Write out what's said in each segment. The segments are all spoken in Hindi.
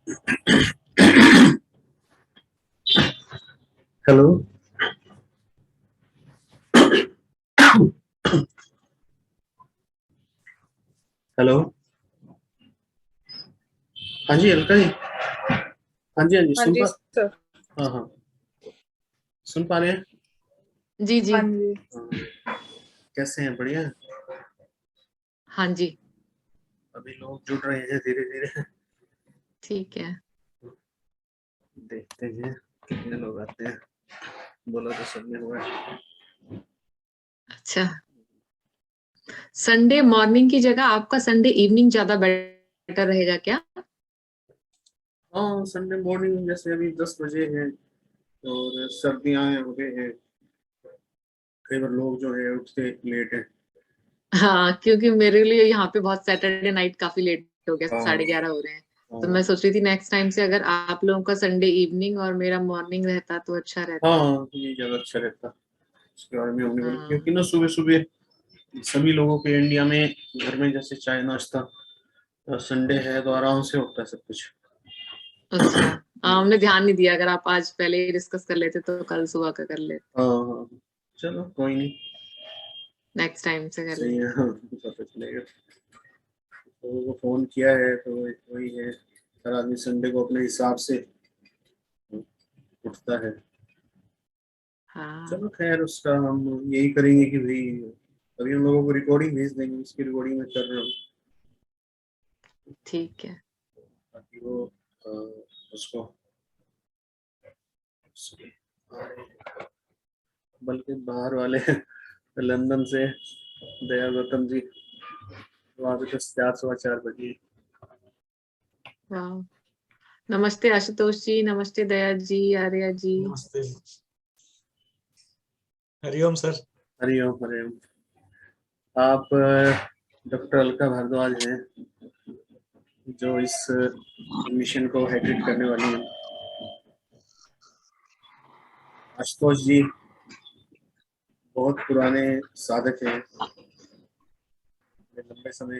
हेलो। हेलो। हाँ जी अलका जी। हाँ जी हाँ जी, हाँ सुन जी पा। सर। हाँ हाँ, सुन पा रहे हैं। जी जी। हाँ जी। हाँ, कैसे हैं? बढ़िया हैं? हाँ जी अभी लोग जुड़ रहे हैं धीरे धीरे। ठीक है। देखते हैं कितने लोग आते हैं। बोला तो सबने हुआ है। अच्छा, संडे मॉर्निंग की जगह आपका संडे इवनिंग ज्यादा बेटर रहेगा क्या? हाँ, संडे मॉर्निंग जैसे अभी 10 बजे है और सर्दियाँ हो गए हैं, कई बार लोग जो है उठते लेट है। हाँ, क्योंकि मेरे लिए यहाँ पे बहुत सैटरडे नाइट काफी लेट हो गया, हाँ 11:30 हो रहे हैं। तो हाँ मैं सोच रही थी नेक्स्ट टाइम से अगर आप लोगों का संडे इवनिंग और मेरा मॉर्निंग रहता तो अच्छा रहता। हाँ, ये ज़्यादा अच्छा रहता। इसके बारे में होने वाली, क्योंकि हाँ। ना सुबह सुबह सभी लोगों के इंडिया में घर में जैसे चाय नाश्ता, संडे है तो आराम से होता है सब कुछ। अच्छा, हमने ध्यान नहीं दिया, अगर आप आज पहले ही डिस्कस कर लेते तो कल सुबह का कर लेते। हाँ हाँ, चलो कोई नहीं। नेक्स्ट टाइम से कर सही है, लेते। हाँ, पता चलेगा। लोगों को फोन किया है तो वही है, हर आदमी संडे को अपने हिसाब से उठता है। हाँ चलो खैर, उसका हम यही करेंगे कि भाई अभी हम लोगों को रिकॉर्डिंग भेज देंगे, उसकी रिकॉर्डिंग में कर रहा हूँ ठीक है। ताकि वो अ, उसको बल्कि बाहर वाले लंदन से दया गौतम जी, वहाँ पे तो 4 4:15 बजे। वाह, नमस्ते आशुतोष जी, नमस्ते दया जी, आर्या जी। नमस्ते। हरिओम सर। हरिओम हरिओम। आप डॉक्टर अलका भारद्वाज हैं, जो इस मिशन को हेडिट करने वाली हैं। आशुतोष जी बहुत पुराने साधक हैं, लंबे समय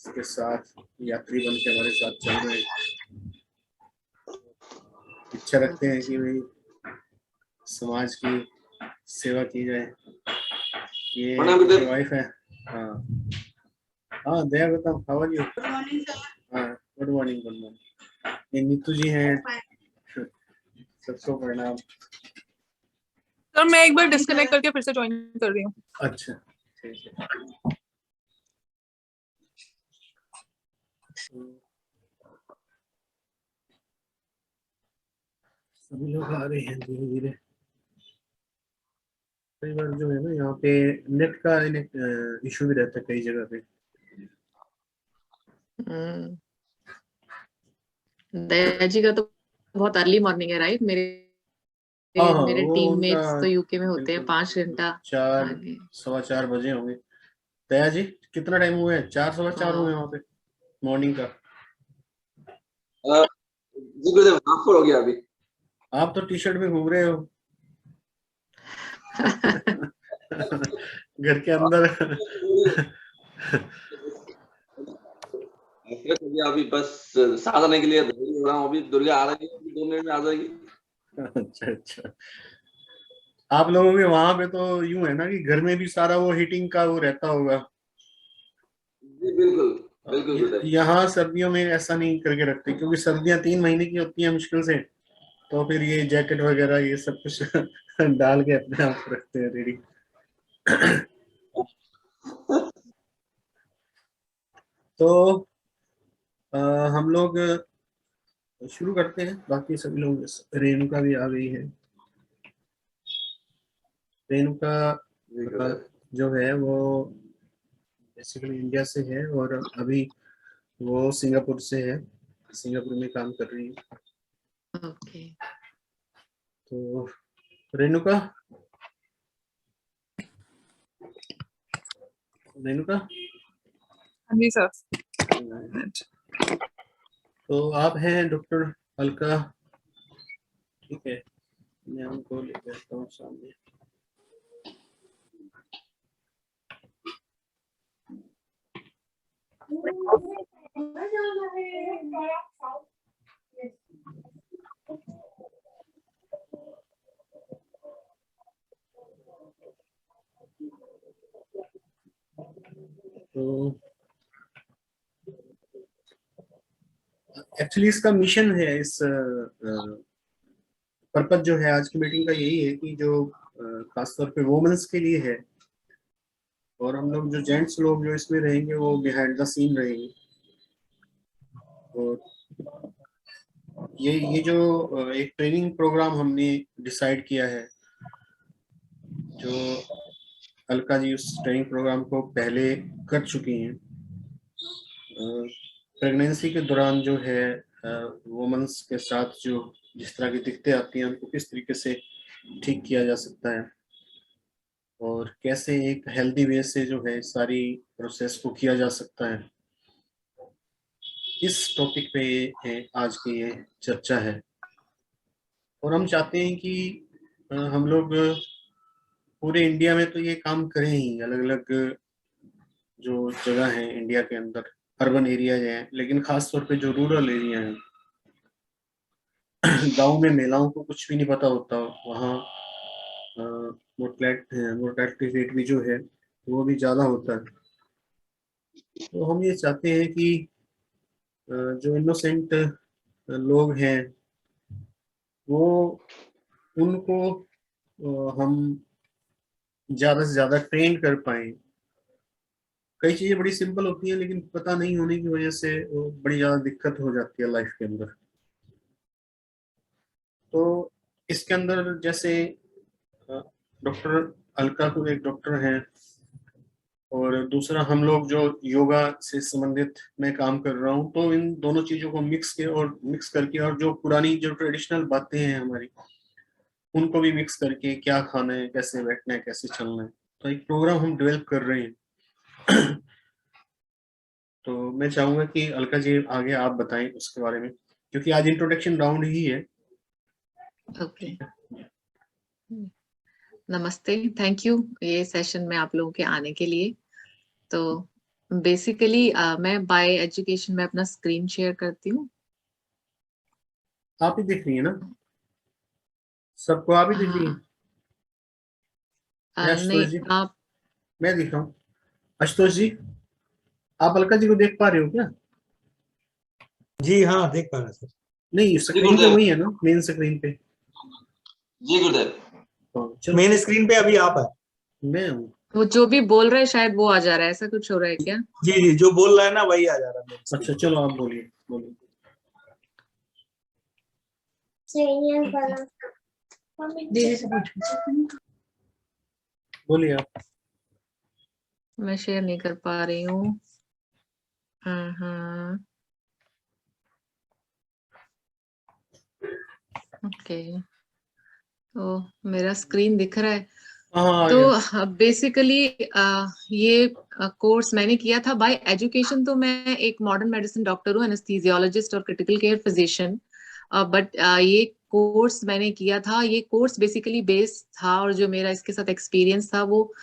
के साथ यात्री बन के हमारे साथ चल रहे हैं। इच्छा बहुत रखते हैं कि अच्छा। भाई समाज की सेवा की जाए। ये उनकी वाइफ है। हाँ हाँ, दया बताओ, हाउ आर यू? हाँ, गुड मॉर्निंग गुड मॉर्निंग। ये नीतू जी हैं, सबको प्रणाम। सर मैं एक बार डिस्कनेक्ट करके फिर से ज्वाइन कर रही हूँ। अच्छा ठीक है। सभी लोग आ रहे हैं धीरे धीरे। कई बार जो है ना यहाँ पे नेट का इशू भी रहता है कई जगह पे। हम्म, दया जी का तो बहुत अर्ली मॉर्निंग है, राइट? मेरे हाँ हाँ, मेरे वो उनका टीममेट्स तो यूके में होते हैं बिल्कुल 5 घंटा 4 आगे। सवा 4 बजे होंगे। दया जी कितना टाइम हुआ है? 4 सवा 4 हुए हाँ। वहाँ पे मॉर्निंग का। जी गुरुदेव, नागपुर हो गया अभी। आप तो टी शर्ट में घूम रहे हो घर के अंदर। अभी बस साथ आने के लिए रेडी हो रहा हूँ। अभी दुर्गा आ रही है, अभी 2 मिनट में आ जाएगी। अच्छा अच्छा, आप लोगों के वहां पे तो यूं है ना कि घर में भी सारा वो हीटिंग का वो रहता होगा। जी बिल्कुल बिल्कुल गुरुदेव। यहाँ सर्दियों में ऐसा नहीं करके रखते, क्योंकि सर्दियां 3 महीने की होती हैं मुश्किल से, तो फिर ये जैकेट वगैरह ये सब कुछ डाल के अपने आप रखते हैं रेडी। तो अ, हम लोग शुरू करते हैं। बाकी सभी लोग, रेणुका भी आ गई है। रेणुका जी गुरुदेव। जो है वो बेसिकली इंडिया से है और अभी वो सिंगापुर से है, सिंगापुर में काम कर रही है। ओके। तो रेणुका, रेणुका। हाँ जी सर। तो आप हैं डॉक्टर अलका, ठीक है, मैं उनको लेकर आता हूँ सामने। तो एक्चुअली इसका मिशन है, इस पर्पज जो है आज की मीटिंग का यही है कि जो खासतौर पे वुमेन्स के लिए है, और हम लोग जो जेंट्स लोग जो इसमें रहेंगे वो बिहाइंड द सीन रहेंगे। और ये जो एक ट्रेनिंग प्रोग्राम हमने डिसाइड किया है, जो अलका जी उस ट्रेनिंग प्रोग्राम को पहले कर चुकी हैं। प्रेगनेंसी के दौरान जो है वुमेन्स के साथ जो जिस तरह की दिक्कतें आती हैं उनको किस तरीके से ठीक किया जा सकता है, और कैसे एक हेल्दी वे से जो है सारी प्रोसेस को किया जा सकता है, इस टॉपिक पे आज की ये चर्चा है। और हम चाहते हैं कि हम लोग पूरे इंडिया में तो ये काम करें ही, अलग अलग जो जगह है इंडिया के अंदर, अर्बन एरिया हैं, लेकिन खास तौर पे जो रूरल एरिया हैं, गांव में महिलाओं को कुछ भी नहीं पता होता, वहाँ मोर्टेलिटी रेट भी जो है वो भी ज़्यादा होता है। तो हम ये चाहते हैं कि जो इनोसेंट लोग हैं वो उनको हम ज़्यादा से ज़्यादा ट्रेन कर पाएँ। कई चीज़ें बड़ी सिंपल होती हैं लेकिन पता नहीं होने की वजह से वो बड़ी ज़्यादा दिक्कत हो जाती है लाइफ के अंदर। तो इसके अंदर जैसे डॉक्टर अलका को एक डॉक्टर हैं, और दूसरा हम लोग जो योगा से संबंधित मैं काम कर रहा हूँ, तो इन दोनों चीजों को मिक्स करके और जो पुरानी जो ट्रेडिशनल बातें हैं हमारी उनको भी मिक्स करके क्या खाना है, कैसे बैठना है, कैसे चलना है, तो एक प्रोग्राम हम डेवलप कर रहे हैं। तो मैं चाहूंगा कि अलका जी आगे आप बताएं उसके बारे में, क्योंकि आज इंट्रोडक्शन राउंड ही है। ओके, नमस्ते, थैंक यू ये सेशन में आप लोगों के आने के लिए। तो बेसिकली मैं बाय एजुकेशन में अपना स्क्रीन शेयर करती हूँ। आप ही दिख रही है ना सबको? आप ही दिख रही है? नहीं, जी आप? मैं दिख रहा हूँ। आशुतोष जी आप अलका जी को देख पा रहे हो क्या? जी हाँ, देख पा रहा सर। नहीं स्क्रीन पे वही है ना, मेन स्क्रीन पे। जी गुरुदेव। चलो मेन स्क्रीन पे अभी आप है। मैं हूँ। वो जो भी बोल रहे हैं शायद वो आ जा रहा है, ऐसा कुछ हो रहा है क्या? जी जी, जो बोल रहा है ना वही आ जा रहा है। अच्छा चलो आप बोलिए बोलिए आप। मैं शेयर नहीं कर पा रही हूँ। ओके, तो मेरा स्क्रीन दिख रहा है। तो बेसिकली ये कोर्स मैंने किया था बाय एजुकेशन। तो मैं एक मॉडर्न मेडिसिन डॉक्टर हूँ, एनेस्थीसियोलॉजिस्ट और क्रिटिकल केयर फिजिशियन। बट ये कोर्स मैंने किया था, ये कोर्स बेसिकली बेस्ड था, और जो मेरा इसके साथ एक्सपीरियंस था वो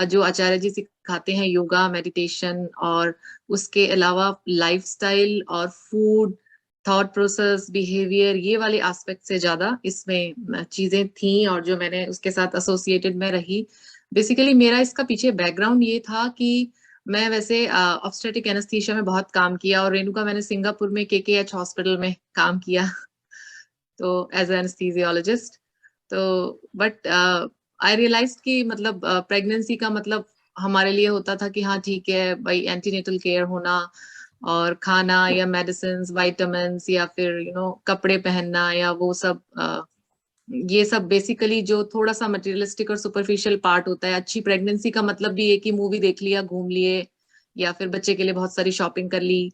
जो आचार्य जी सिखाते हैं योगा, मेडिटेशन, और उसके अलावा लाइफस्टाइल और फूड, थॉट प्रोसेस, बिहेवियर, ये वाले एस्पेक्ट से ज्यादा इसमें चीजें थी, और जो मैंने उसके साथ एसोसिएटेड में रही। बेसिकली मेरा इसका पीछे बैकग्राउंड ये था कि मैं वैसे ऑब्स्टेट्रिक एनेस्थीसिया में बहुत काम किया, और रेणुका मैंने सिंगापुर में KKH हॉस्पिटल में काम किया तो एज एनेस्थीसियोलॉजिस्ट। तो बट आई रियलाइज कि मतलब प्रेगनेंसी का मतलब हमारे लिए होता था कि हाँ ठीक है भाई, एंटीनेटल केयर होना और खाना या मेडिसिन, विटामिन, या फिर कपड़े पहनना, या वो सब ये सब बेसिकली जो थोड़ा सा मटेरियलिस्टिक और सुपरफिशियल पार्ट होता है। अच्छी प्रेगनेंसी का मतलब भी एक ही मूवी देख लिया, घूम लिए, या फिर बच्चे के लिए बहुत सारी शॉपिंग कर ली।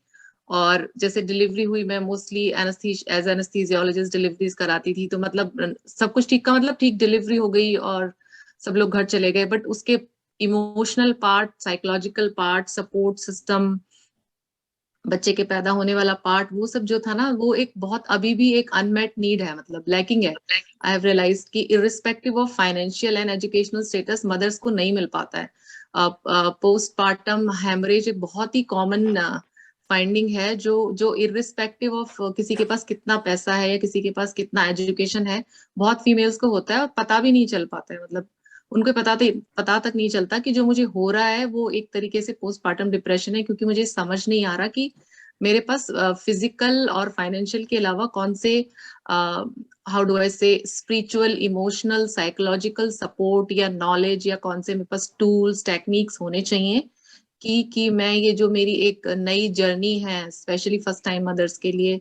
और जैसे डिलीवरी हुई, मैं मोस्टली एज एनेस्थीसियोलॉजिस्ट डिलीवरीज कराती थी, तो मतलब सब कुछ ठीक का मतलब ठीक, डिलीवरी हो गई और सब लोग घर चले गए। बट उसके emotional part, psychological part, support system, बच्चे के पैदा होने वाला पार्ट, वो सब जो था ना, वो एक बहुत अभी भी एक अनमेट नीड है, मतलब लैकिंग है। आई हैव रियलाइज्ड कि irrespective of financial and educational status mothers को नहीं मिल पाता है। पोस्टपार्टम हेमरेज एक बहुत ही कॉमन फाइंडिंग है, जो इररिस्पेक्टिव ऑफ किसी के पास कितना पैसा है या किसी के पास कितना एजुकेशन है, बहुत फीमेल्स को होता है और पता भी नहीं चल पाता है। मतलब उनको पता तक नहीं चलता कि जो मुझे हो रहा है वो एक तरीके से पोस्टपार्टम डिप्रेशन है, क्योंकि मुझे समझ नहीं आ रहा कि मेरे पास फिजिकल और फाइनेंशियल के अलावा कौन से हाउ डू आई से स्पिरिचुअल, इमोशनल, साइकोलॉजिकल सपोर्ट या नॉलेज या कौन से मेरे पास टूल्स, टेक्निक्स होने चाहिए कि मैं ये जो मेरी एक नई जर्नी है स्पेशली फर्स्ट टाइम मदर्स के लिए,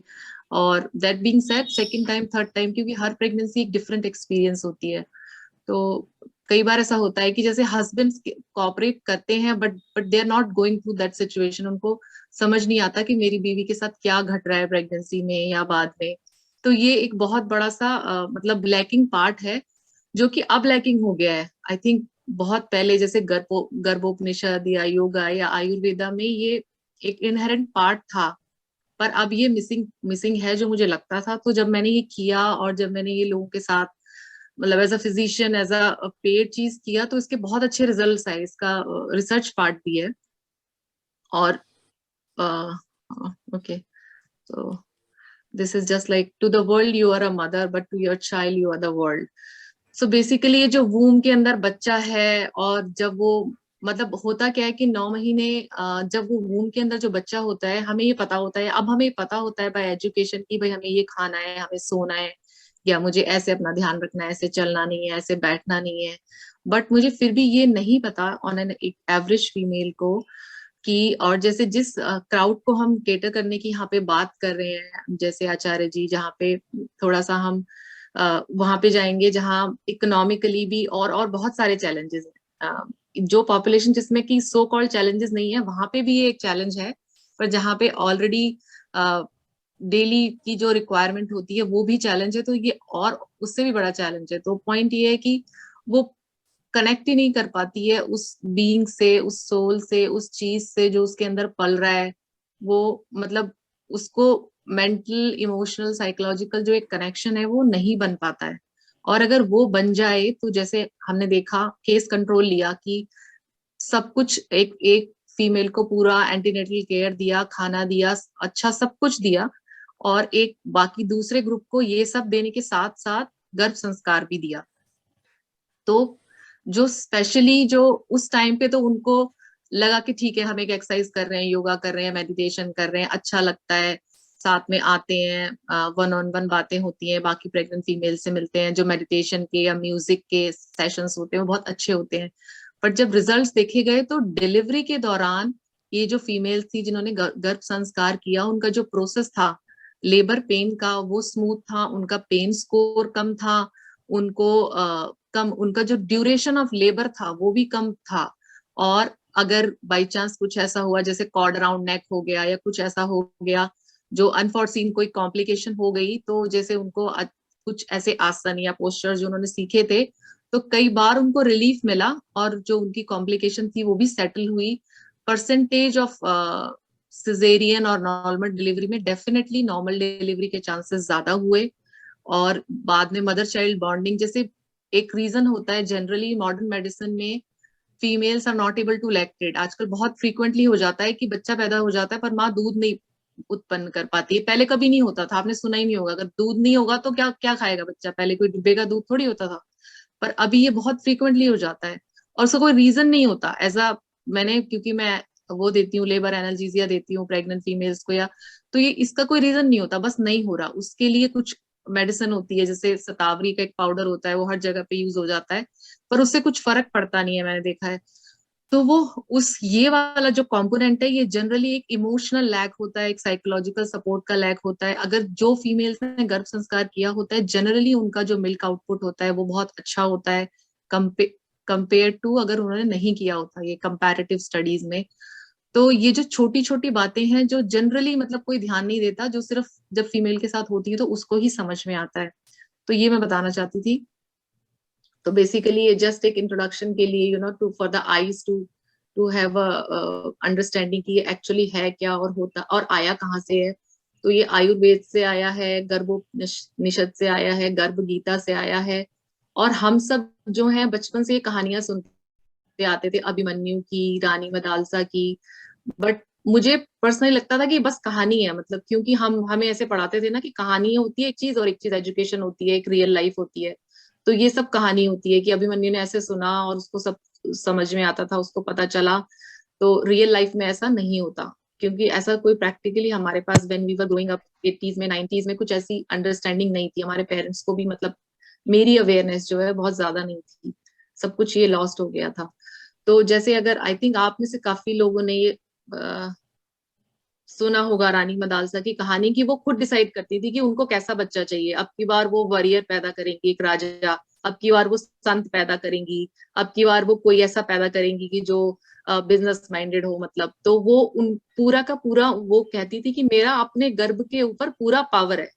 और that being said second time, third time, क्योंकि हर प्रेगनेंसी एक डिफरेंट एक्सपीरियंस होती है। तो कई बार ऐसा होता है कि जैसे हस्बैंड्स कोऑपरेट करते हैं but they are not going through that situation, उनको समझ नहीं आता कि मेरी बीवी के साथ क्या घट रहा है प्रेगनेंसी में या बाद में। तो ये एक बहुत बड़ा सा मतलब लैकिंग पार्ट है, जो कि अब लैकिंग हो गया है। आई थिंक बहुत पहले जैसे गर्भोपनिषद या योगा या आयुर्वेदा में ये एक इनहेरेंट पार्ट था, पर अब ये मिसिंग है जो मुझे लगता था। तो जब मैंने ये किया और जब मैंने ये लोगों के साथ मतलब as a physician, as a paid चीज किया, तो इसके बहुत अच्छे रिजल्ट्स आए। इसका रिसर्च पार्ट भी है। और ओके, तो this is just like to the world you are a mother, but to your child you are the world. So basically ये जो वूम के अंदर बच्चा है, और जब वो मतलब होता क्या है कि 9 महीने जब वो वूम के अंदर जो बच्चा होता है, हमें ये पता होता है, अब हमें पता होता है बाय एजुकेशन की भाई हमें ये खाना है, हमें सोना है, या मुझे ऐसे अपना ध्यान रखना है, ऐसे चलना नहीं है, ऐसे बैठना नहीं है। बट मुझे फिर भी ये नहीं पता ऑन एन एक एवरेज फीमेल को कि, और जैसे जिस क्राउड को हम केटर करने की यहाँ पे बात कर रहे हैं, जैसे आचार्य जी, जहाँ पे थोड़ा सा हम वहां पे जाएंगे जहाँ इकोनॉमिकली भी और बहुत सारे चैलेंजेस हैं। जो पॉपुलेशन जिसमें कि सो कॉल्ड चैलेंजेस नहीं है, वहां पे भी ये एक चैलेंज है, पर जहाँ पे ऑलरेडी डेली की जो रिक्वायरमेंट होती है वो भी चैलेंज है, तो ये और उससे भी बड़ा चैलेंज है। तो पॉइंट ये है कि वो कनेक्ट ही नहीं कर पाती है उस बीइंग से, उस सोल से, उस चीज से जो उसके अंदर पल रहा है। वो मतलब उसको मेंटल, इमोशनल, साइकोलॉजिकल जो एक कनेक्शन है वो नहीं बन पाता है। और अगर वो बन जाए तो जैसे हमने देखा केस कंट्रोल लिया कि सब कुछ एक एक फीमेल को पूरा एंटीनेटल केयर दिया, खाना दिया, अच्छा सब कुछ दिया, और एक बाकी दूसरे ग्रुप को ये सब देने के साथ साथ गर्भ संस्कार भी दिया। तो जो स्पेशली जो उस टाइम पे तो उनको लगा कि ठीक है हम एक एक्सरसाइज कर रहे हैं, योगा कर रहे हैं, मेडिटेशन कर रहे हैं, अच्छा लगता है, साथ में आते हैं, वन ऑन वन बातें होती हैं, बाकी प्रेग्नेंट फीमेल से मिलते हैं, जो मेडिटेशन के या म्यूजिक के सेशंस होते हैं वो बहुत अच्छे होते हैं। पर जब रिजल्ट्स देखे गए तो डिलीवरी के दौरान ये जो फीमेल थी जिन्होंने गर्भ संस्कार किया, उनका जो प्रोसेस था लेबर पेन का वो स्मूथ था, उनका पेन स्कोर कम था, उनको कम, उनका जो ड्यूरेशन ऑफ लेबर था वो भी कम था। और अगर बाई चांस कुछ ऐसा हुआ जैसे कॉर्ड अराउंड नेक हो गया या कुछ ऐसा हो गया जो अनफॉर्सीन कोई कॉम्प्लिकेशन हो गई, तो जैसे उनको कुछ ऐसे आसन या पोस्चर जो उन्होंने सीखे थे, तो कई बार उनको रिलीफ मिला और जो उनकी कॉम्प्लिकेशन थी वो भी सेटल हुई। परसेंटेज ऑफ सिजेरियन और नॉर्मल डिलीवरी में डेफिनेटली नॉर्मल डिलीवरी के चांसेस ज्यादा हुए। और बाद में मदर चाइल्ड बॉन्डिंग जैसे एक रीजन होता है जनरली मॉडर्न मेडिसिन में, females are not able to lactate. आजकल बहुत फ्रीक्वेंटली हो जाता है कि बच्चा पैदा हो जाता है पर माँ दूध नहीं उत्पन्न कर पाती है। पहले कभी नहीं होता था, आपने सुना ही नहीं होगा, अगर दूध नहीं होगा तो क्या क्या खाएगा बच्चा, पहले कोई डिब्बे का दूध थोड़ी होता था। पर अभी ये बहुत फ्रीक्वेंटली हो जाता है और उसका कोई रीजन नहीं होता। ऐसा मैंने, क्योंकि मैं वो देती हूँ, लेबर एनाल्जेसिया देती हूँ प्रेग्नेंट फीमेल्स को, या तो ये इसका कोई रीजन नहीं होता, बस नहीं हो रहा। उसके लिए कुछ मेडिसिन होती है, जैसे शतावरी का एक पाउडर होता है, वो हर जगह पे यूज हो जाता है, पर उससे कुछ फर्क पड़ता नहीं है, मैंने देखा है। तो वो उस ये वाला जो कंपोनेंट है ये जनरली एक इमोशनल लैक होता है, एक साइकोलॉजिकल सपोर्ट का लैक होता है। अगर जो फीमेल्स ने गर्भ संस्कार किया होता है जनरली उनका जो मिल्क आउटपुट होता है वो बहुत अच्छा होता है कंपेयर टू अगर उन्होंने नहीं किया होता, ये कंपैरेटिव स्टडीज में। तो ये जो छोटी छोटी बातें हैं जो जनरली मतलब कोई ध्यान नहीं देता, जो सिर्फ जब फीमेल के साथ होती है तो उसको ही समझ में आता है। तो ये मैं बताना चाहती थी। तो बेसिकली ये जस्ट एक इंट्रोडक्शन के लिए, to for the eyes to have a understanding कि ये एक्चुअली है क्या और होता और आया कहाँ से है। तो ये आयुर्वेद से आया है, गर्भोपनिषद से आया है, गर्भ गीता से आया है। और हम सब जो है बचपन से ये कहानियां सुनते आते थे, अभिमन्यु की, रानी मदालसा की। बट मुझे पर्सनली लगता था कि बस कहानी है, मतलब क्योंकि हमें ऐसे पढ़ाते थे ना कि कहानी होती है एक चीज और एक चीज एजुकेशन होती है, एक रियल लाइफ होती है। तो ये सब कहानी होती है कि अभिमन्यु ने ऐसे सुना और उसको सब समझ में आता था, उसको पता चला। तो रियल लाइफ में ऐसा नहीं होता, क्योंकि ऐसा कोई प्रैक्टिकली हमारे पास when we were growing up 80s में 90s में कुछ ऐसी अंडरस्टैंडिंग नहीं थी। हमारे पेरेंट्स को भी मतलब मेरी अवेयरनेस जो है बहुत ज्यादा नहीं थी, सब कुछ ये लॉस्ट हो गया था। तो जैसे अगर आई थिंक आप में से काफी लोगों ने ये सुना होगा रानी मदालसा की कहानी, कि वो खुद डिसाइड करती थी कि उनको कैसा बच्चा चाहिए। अब की बार वो वॉरियर पैदा करेंगी, एक राजा, अब की बार वो संत पैदा करेंगी, अब की बार वो कोई ऐसा पैदा करेंगी कि जो बिजनेस माइंडेड हो। मतलब तो वो उन पूरा का पूरा वो कहती थी कि मेरा अपने गर्भ के ऊपर पूरा पावर है,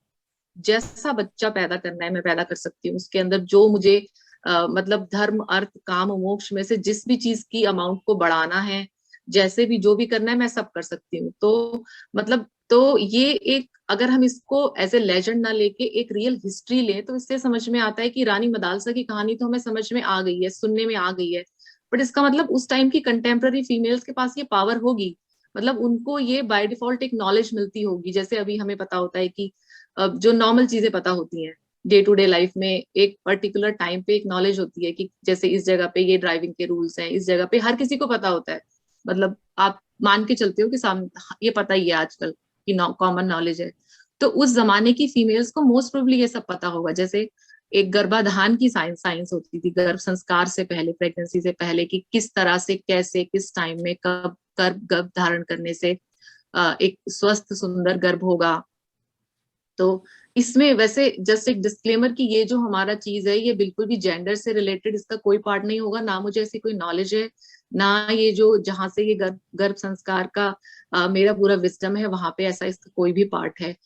जैसा बच्चा पैदा करना है मैं पैदा कर सकती हूँ। उसके अंदर जो मुझे मतलब धर्म अर्थ काम मोक्ष में से जिस भी चीज की अमाउंट को बढ़ाना है, जैसे भी जो भी करना है, मैं सब कर सकती हूँ। तो मतलब तो ये एक, अगर हम इसको एज ए लेजेंड ना लेके एक रियल हिस्ट्री लें, तो इससे समझ में आता है कि रानी मदालसा की कहानी तो हमें समझ में आ गई है, सुनने में आ गई है, बट इसका मतलब उस टाइम की कंटेम्प्ररी फीमेल्स के पास ये पावर होगी, मतलब उनको ये बाय डिफॉल्ट एक नॉलेज मिलती होगी। जैसे अभी हमें पता होता है कि जो नॉर्मल चीजें पता होती हैं डे टू डे लाइफ में, एक पर्टिकुलर टाइम पे एक नॉलेज होती है कि जैसे इस जगह पे ये ड्राइविंग के रूल्स हैं, इस जगह पे हर किसी को पता होता है। मतलब आप मान के चलते हो कि ये पता ही है आजकल कि कॉमन नॉलेज है। तो उस जमाने की फीमेल्स को मोस्ट प्रोबेबली ये सब पता होगा। जैसे एक गर्भाधान की साइंस होती थी, गर्भ संस्कार से पहले, प्रेगनेंसी से पहले, कि किस तरह से, कैसे, किस टाइम में, कब गर्भ धारण करने से एक स्वस्थ सुंदर गर्भ होगा। तो इसमें वैसे जस्ट एक डिस्क्लेमर कि ये जो हमारा चीज है ये बिल्कुल भी जेंडर से रिलेटेड इसका कोई पार्ट नहीं होगा, ना मुझे ऐसी कोई नॉलेज है, ना ये जो जहां से ये गर्भ संस्कार का मेरा पूरा विजडम है वहां पे ऐसा इसका कोई भी पार्ट है।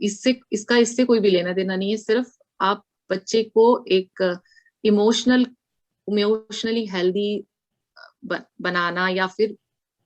इससे कोई भी लेना देना नहीं है। सिर्फ आप बच्चे को एक इमोशनली हेल्दी बनाना, या फिर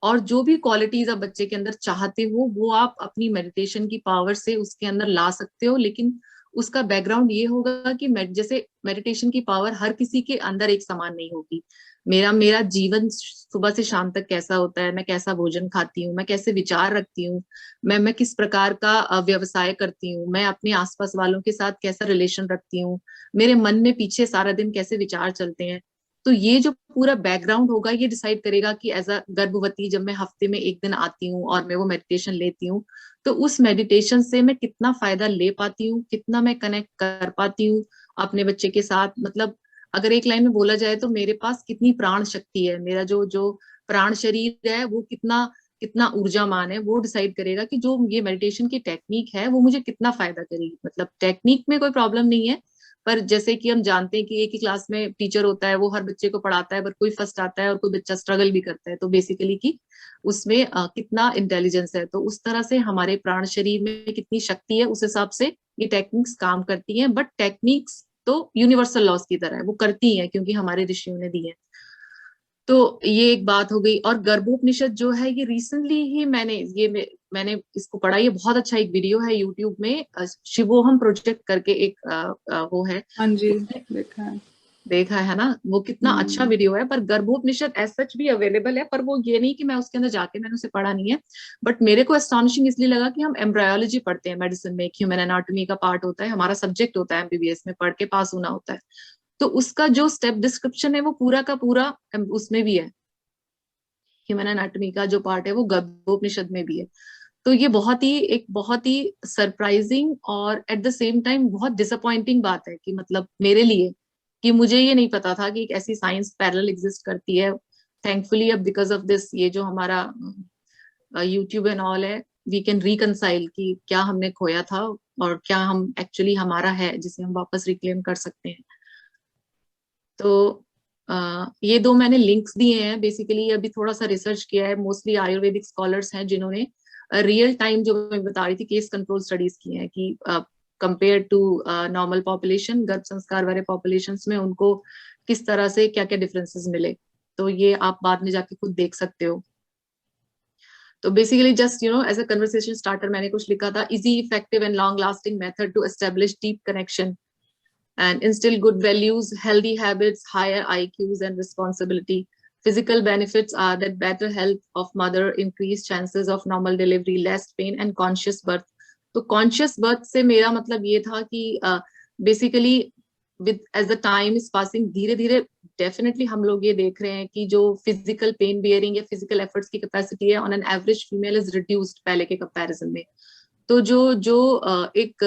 और जो भी क्वालिटीज आप बच्चे के अंदर चाहते हो वो आप अपनी मेडिटेशन की पावर से उसके अंदर ला सकते हो। लेकिन उसका बैकग्राउंड ये होगा कि जैसे मेडिटेशन की पावर हर किसी के अंदर एक समान नहीं होगी। मेरा जीवन सुबह से शाम तक कैसा होता है, मैं कैसा भोजन खाती हूँ, मैं कैसे विचार रखती हूँ, मैं किस प्रकार का व्यवसाय करती हूँ, मैं अपने आसपास वालों के साथ कैसा रिलेशन रखती हूँ, मेरे मन में पीछे सारा दिन कैसे विचार चलते हैं। तो ये जो पूरा बैकग्राउंड होगा ये डिसाइड करेगा कि एज अ गर्भवती जब मैं हफ्ते में एक दिन आती हूँ और मैं वो मेडिटेशन लेती हूँ, तो उस मेडिटेशन से मैं कितना फायदा ले पाती हूँ, कितना मैं कनेक्ट कर पाती हूँ अपने बच्चे के साथ। मतलब अगर एक लाइन में बोला जाए तो मेरे पास कितनी प्राण शक्ति है, मेरा जो जो प्राण शरीर है वो कितना कितना ऊर्जामान है, वो डिसाइड करेगा कि जो ये मेडिटेशन की टेक्निक है वो मुझे कितना फायदा करेगी। मतलब टेक्निक में कोई प्रॉब्लम नहीं है, पर जैसे कि हम जानते हैं कि एक ही क्लास में टीचर होता है, वो हर बच्चे को पढ़ाता है, पर कोई फर्स्ट आता है और कोई बच्चा स्ट्रगल भी करता है, तो बेसिकली कि उसमें कितना इंटेलिजेंस है। तो उस तरह से हमारे प्राण शरीर में कितनी शक्ति है, उस हिसाब से ये टेक्निक्स काम करती हैं। बट टेक्निक्स तो यूनिवर्सल लॉज की तरह है, वो करती हैं क्योंकि हमारे ऋषियों ने दी है। तो ये एक बात हो गई। और गर्भोपनिषद जो है ये रिसेंटली ही मैंने इसको पढ़ा। ये बहुत अच्छा एक वीडियो है यूट्यूब में, शिवोहम प्रोजेक्ट करके एक वो है। हाँ जी, देखा है ना, वो कितना अच्छा वीडियो है। पर गर्भोपनिषद एज सच भी अवेलेबल है, पर वो ये नहीं कि मैं उसके अंदर जाके मैंने उसे पढ़ा नहीं है। बट मेरे को एस्टॉनिशिंग इसलिए लगा कि हम एम्ब्रायोलॉजी पढ़ते हैं मेडिसिन में, एक ह्यूमन एनाटॉमी का पार्ट होता है, हमारा सब्जेक्ट होता है एमबीबीएस में, पढ़ के पास होना होता है। तो उसका जो स्टेप डिस्क्रिप्शन है वो पूरा का पूरा उसमें भी है, ह्यूमन एनाटॉमी का जो पार्ट है वो गर्भोपनिषद में भी है। तो ये बहुत ही सरप्राइजिंग और एट द सेम टाइम बहुत डिसअपॉइंटिंग बात है कि मतलब मेरे लिए, कि मुझे ये नहीं पता था कि एक ऐसी साइंस पैरेलल एग्जिस्ट करती है। थैंकफुली अब बिकॉज ऑफ दिस, ये जो हमारा यूट्यूब एंड ऑल है, वी कैन रिकनसाइल कि क्या हमने खोया था और क्या हम एक्चुअली हमारा है जिसे हम वापस रिक्लेम कर सकते हैं। तो ये दो मैंने लिंक्स दिए हैं। बेसिकली अभी थोड़ा सा रिसर्च किया है, मोस्टली आयुर्वेदिक स्कॉलर्स हैं जिन्होंने रियल टाइम, जो मैं बता रही थी, केस कंट्रोल स्टडीज की हैं कि कंपेयर टू नॉर्मल पॉपुलेशन, गर्भ संस्कार वाले पॉपुलेशन में उनको किस तरह से क्या क्या डिफरेंसेस मिले। तो ये आप बाद में जाके खुद देख सकते हो। तो basically just as a conversation starter मैंने कुछ लिखा था, easy, effective and long lasting method to establish deep connection and instill good values, healthy habits, higher IQs and responsibility. Physical benefits are that better health of mother, increased chances of normal delivery, less pain and conscious birth. तो conscious birth से मेरा मतलब ये था कि basically with as the time is passing, धीरे धीरे डेफिनेटली हम लोग ये देख रहे हैं कि जो फिजिकल पेन बियरिंग या फिजिकल एफर्ट्स की कैपेसिटी है on an average female is reduced पहले के कंपैरिजन में। तो जो एक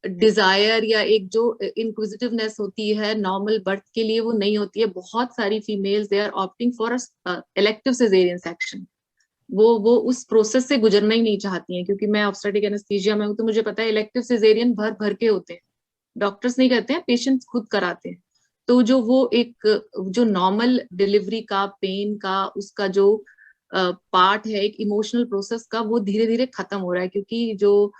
डिजायर या एक जो इंक्विजिटिवनेस होती है नॉर्मल बर्थ के लिए, वो नहीं होती है। बहुत सारी females they are opting for elective caesarean section. वो उस प्रोसेस से गुजरना ही नहीं चाहती हैं, क्योंकि मैं ऑब्स्टेट्रिक एनेस्थीसिया में हूँ तो मुझे पता है इलेक्टिव सिजेरियन भर भर के होते हैं, डॉक्टर्स नहीं कहते हैं, पेशेंट्स खुद कराते हैं। तो जो वो एक जो नॉर्मल डिलीवरी का पेन का उसका जो पार्ट है एक इमोशनल प्रोसेस का, वो धीरे धीरे खत्म हो रहा है, क्योंकि जो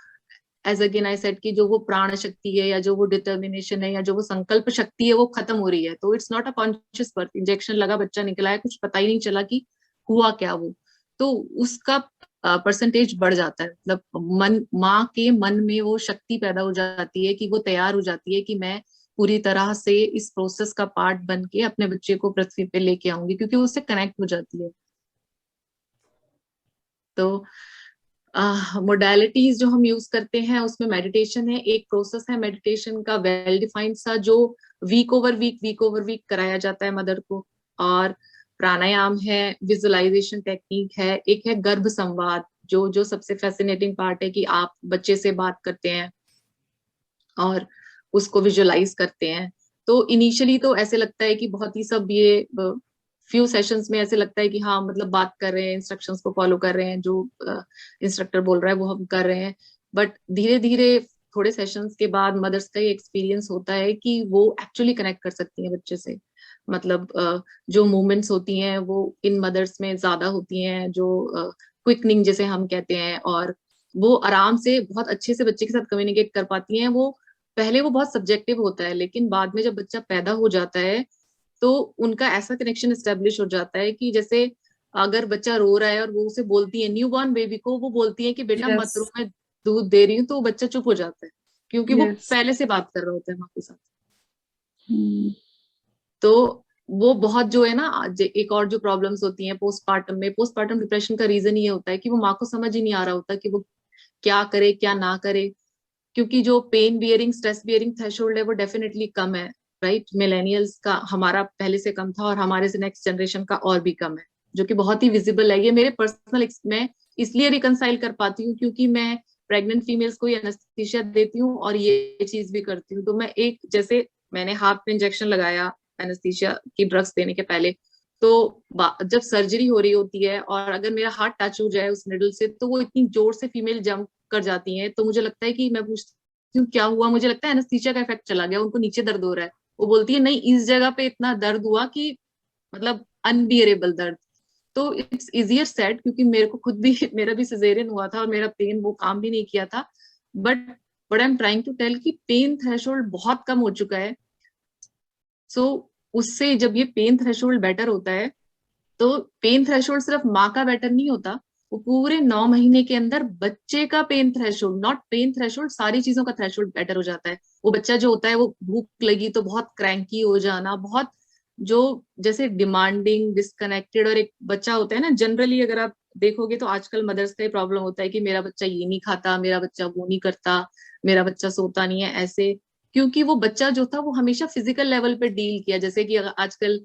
एज अगेन आई सेड कि जो वो प्राण शक्ति है या जो वो डिटर्मिनेशन है या जो वो संकल्प शक्ति है वो खत्म हो रही है। तो it's not a conscious birth, injection लगा बच्चा निकला है, कुछ पता ही नहीं चला कि हुआ क्या वो, तो उसका परसेंटेज बढ़ जाता है। मतलब माँ के मन में वो शक्ति पैदा हो जाती है कि वो तैयार हो जाती है कि मैं पूरी तरह से इस प्रोसेस का पार्ट बन के अपने बच्चे को पृथ्वी पे लेके आऊंगी, क्योंकि वो उससे कनेक्ट हो जाती है। तो मोडालिटीज जो हम यूज करते हैं उसमें मेडिटेशन है, एक प्रोसेस है मेडिटेशन का वेल डिफाइंड सा, जो वीक ओवर वीक कराया जाता है मदर को। और प्राणायाम है, विजुअलाइजेशन टेक्निक है, एक है गर्भ संवाद, जो सबसे फैसिनेटिंग पार्ट है कि आप बच्चे से बात करते हैं और उसको विजुअलाइज करते हैं। तो इनिशियली तो ऐसे लगता है कि बहुत ही सब ये फ्यू सेशंस में ऐसे लगता है कि हाँ मतलब बात कर रहे हैं, इंस्ट्रक्शंस को फॉलो कर रहे हैं, जो इंस्ट्रक्टर बोल रहा है वो हम कर रहे हैं। बट धीरे धीरे थोड़े सेशंस के बाद मदर्स का ये एक्सपीरियंस होता है कि वो एक्चुअली कनेक्ट कर सकती हैं बच्चे से। मतलब जो मूवमेंट्स होती हैं वो इन मदर्स में ज्यादा होती हैं, जो क्विकनिंग जैसे हम कहते हैं, और वो आराम से बहुत अच्छे से बच्चे के साथ कम्युनिकेट कर पाती हैं। वो पहले वो बहुत सब्जेक्टिव होता है, लेकिन बाद में जब बच्चा पैदा हो जाता है तो उनका ऐसा कनेक्शन एस्टेब्लिश हो जाता है कि जैसे अगर बच्चा रो रहा है और वो उसे बोलती है, न्यू बॉर्न बेबी को वो बोलती है कि बेटा मत रो, मैं दूध दे रही हूँ, तो बच्चा चुप हो जाता है, क्योंकि वो पहले से बात कर रहा होता है माँ के साथ। तो वो बहुत जो है ना, एक और जो प्रॉब्लम्स होती हैं पोस्टपार्टम में, पोस्टपार्टम डिप्रेशन का रीजन ये होता है कि वो माँ को समझ ही नहीं आ रहा होता कि वो क्या करे क्या ना करे, क्योंकि जो pain bearing stress bearing threshold है वो डेफिनेटली कम है, राइट। मिलेनियल्स का हमारा पहले से कम था और हमारे से नेक्स्ट जनरेशन का और भी कम है, जो कि बहुत ही विजिबल है। ये मेरे पर्सनल मैं इसलिए रिकंसाइल कर पाती हूँ क्योंकि मैं प्रेग्नेंट फीमेल्स को एनेस्थीसिया देती हूँ और ये चीज भी करती हूँ। तो मैं एक जैसे मैंने हाथ में इंजेक्शन लगाया एनेस्थीसिया की ड्रग्स देने के पहले, तो जब सर्जरी हो रही होती है और अगर मेरा हाथ टच हो जाए उस निडल से तो वो इतनी जोर से फीमेल जंप कर जाती है, तो मुझे लगता है कि मैं पूछती हूँ क्या हुआ, मुझे लगता है एनेस्थीसिया का इफेक्ट चला गया, उनको नीचे दर्द हो रहा है। वो बोलती है नहीं, इस जगह पे इतना दर्द हुआ कि मतलब अनबियरेबल दर्द। तो इट्स इजियर सेड, क्योंकि मेरे को खुद भी मेरा भी सिजेरियन हुआ था और मेरा पेन वो काम भी नहीं किया था। But I am trying to tell कि पेन थ्रेशोल्ड बहुत कम हो चुका है। सो उससे जब ये पेन थ्रेशोल्ड बेटर होता है, तो पेन थ्रेशोल्ड सिर्फ माँ का बेटर नहीं होता, वो पूरे 9 महीने के अंदर बच्चे का pain threshold, not pain threshold, सारी चीजों का थ्रेशोल्ड बेटर हो जाता है। वो बच्चा जो होता है वो भूख लगी तो बहुत क्रैंकी हो जाना, बहुत जो जैसे डिमांडिंग डिस्कनेक्टेड, और एक बच्चा होता है ना जनरली अगर आप देखोगे तो आजकल मदर्स का ही प्रॉब्लम होता है कि मेरा बच्चा ये नहीं खाता, मेरा बच्चा वो नहीं करता, मेरा बच्चा सोता नहीं है, ऐसे। क्योंकि वो बच्चा जो था वो हमेशा फिजिकल लेवल पे डील किया, जैसे कि आजकल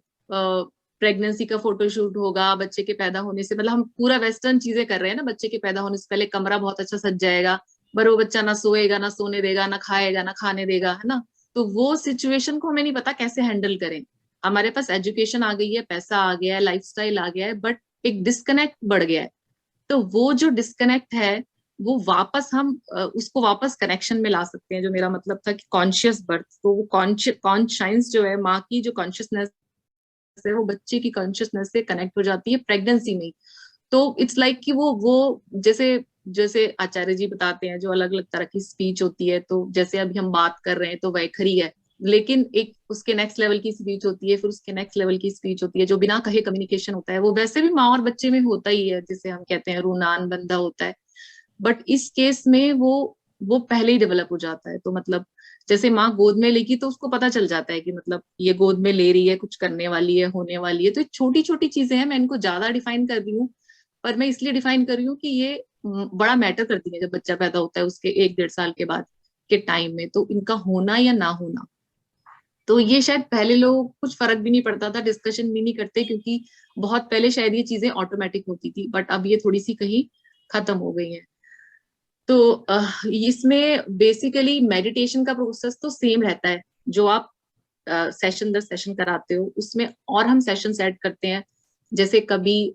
प्रेगनेंसी का फोटोशूट होगा बच्चे के पैदा होने से, मतलब हम पूरा वेस्टर्न चीजें कर रहे हैं ना, बच्चे के पैदा होने से पहले कमरा बहुत अच्छा सज जाएगा, पर वो बच्चा ना सोएगा ना सोने देगा ना खाएगा ना खाने देगा, है ना। तो वो सिचुएशन को हमें नहीं पता कैसे हैंडल करें। हमारे पास एजुकेशन आ गई है, पैसा आ गया है, लाइफस्टाइल आ गया है, बट एक डिस्कनेक्ट बढ़ गया है। तो वो जो डिस्कनेक्ट है वो वापस हम उसको वापस कनेक्शन में ला सकते हैं, जो मेरा मतलब था कि कॉन्शियस बर्थ। तो वो कॉन्शियस जो है माँ की जो कॉन्शियसनेस है वो बच्चे की कॉन्शियसनेस से कनेक्ट हो जाती है प्रेगनेंसी में। तो इट्स लाइक कि वो जैसे जैसे आचार्य जी बताते हैं जो अलग अलग तरह की स्पीच होती है, तो जैसे अभी हम बात कर रहे हैं तो वैखरी है, लेकिन एक उसके नेक्स्ट लेवल की स्पीच होती है, फिर उसके नेक्स्ट लेवल की स्पीच होती है जो बिना कहे कम्युनिकेशन होता है। वो वैसे भी माँ और बच्चे में होता ही है, जिसे हम कहते हैं रूनान बंधा होता है, बट इस केस में वो पहले ही डेवलप हो जाता है। तो मतलब जैसे माँ गोद में लेगी तो उसको पता चल जाता है कि मतलब ये गोद में ले रही है, कुछ करने वाली है, होने वाली है। तो छोटी छोटी चीजें हैं, मैं इनको ज्यादा डिफाइन कर रही हूँ, पर मैं इसलिए डिफाइन कर रही हूँ कि ये बड़ा मैटर करती है जब बच्चा पैदा होता है उसके 1-1.5 साल के बाद के टाइम में, तो इनका होना या ना होना। तो ये शायद पहले लोग कुछ फर्क भी नहीं पड़ता था, डिस्कशन भी नहीं करते, क्योंकि बहुत पहले शायद ये चीजें ऑटोमेटिक होती थी, बट अब ये थोड़ी सी कहीं खत्म हो गई है। तो इसमें बेसिकली मेडिटेशन का प्रोसेस तो सेम रहता है, जो आप सेशन दर सेशन कराते हो उसमें, और हम सेशन ऐड करते हैं। जैसे कभी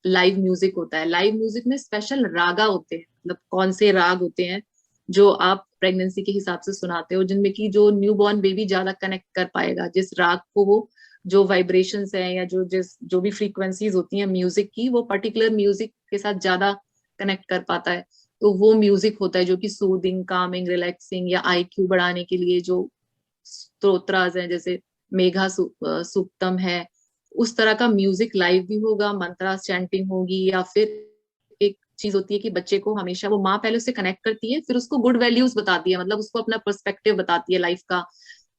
लाइव म्यूजिक होता है, लाइव म्यूजिक में स्पेशल रागा होते हैं, मतलब कौन से राग होते हैं जो आप प्रेगनेंसी के हिसाब से सुनाते हो, जिनमें कि जो न्यू बॉर्न बेबी ज्यादा कनेक्ट कर पाएगा जिस राग को, वो जो वाइब्रेशंस है या जो भी फ्रीक्वेंसीज होती हैं म्यूजिक की, वो पर्टिकुलर म्यूजिक के साथ ज्यादा कनेक्ट कर पाता है। तो वो म्यूजिक होता है जो कि सूदिंग, कामिंग, रिलैक्सिंग या आईक्यू बढ़ाने के लिए जो स्तोत्रास हैं, जैसे मेघा सूक्तम है, उस तरह का म्यूजिक लाइव भी होगा, मंत्रा चैंटिंग होगी। या फिर एक चीज होती है कि बच्चे को हमेशा, वो माँ पहले उससे कनेक्ट करती है, फिर उसको गुड वैल्यूज बताती है, मतलब उसको अपना पर्सपेक्टिव बताती है लाइफ का,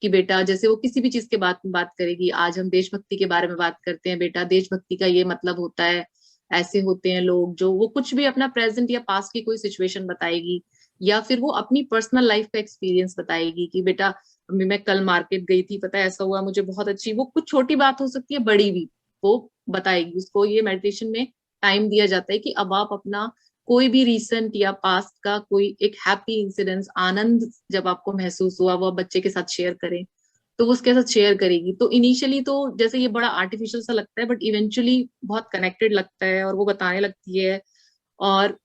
कि बेटा, जैसे वो किसी भी चीज के बात करेगी, आज हम देशभक्ति के बारे में बात करते हैं, बेटा देशभक्ति का ये मतलब होता है, ऐसे होते हैं लोग, जो वो कुछ भी अपना प्रेजेंट या पास्ट की कोई सिचुएशन बताएगी, या फिर वो अपनी पर्सनल लाइफ का एक्सपीरियंस बताएगी कि बेटा मैं कल मार्केट गई थी, पता है ऐसा हुआ मुझे, बहुत अच्छी, वो कुछ छोटी बात हो सकती है, बड़ी भी, वो बताएगी। उसको ये मेडिटेशन में टाइम दिया जाता है कि अब आप अपना कोई भी रिसेंट या पास्ट का कोई एक हैप्पी इंसिडेंस, आनंद जब आपको महसूस हुआ, वो बच्चे के साथ शेयर करें, तो वो उसके साथ शेयर करेगी। तो इनिशियली तो जैसे ये बड़ा आर्टिफिशियल सा लगता है, बट इवेंचुअली बहुत कनेक्टेड लगता है, और वो बताने लगती है और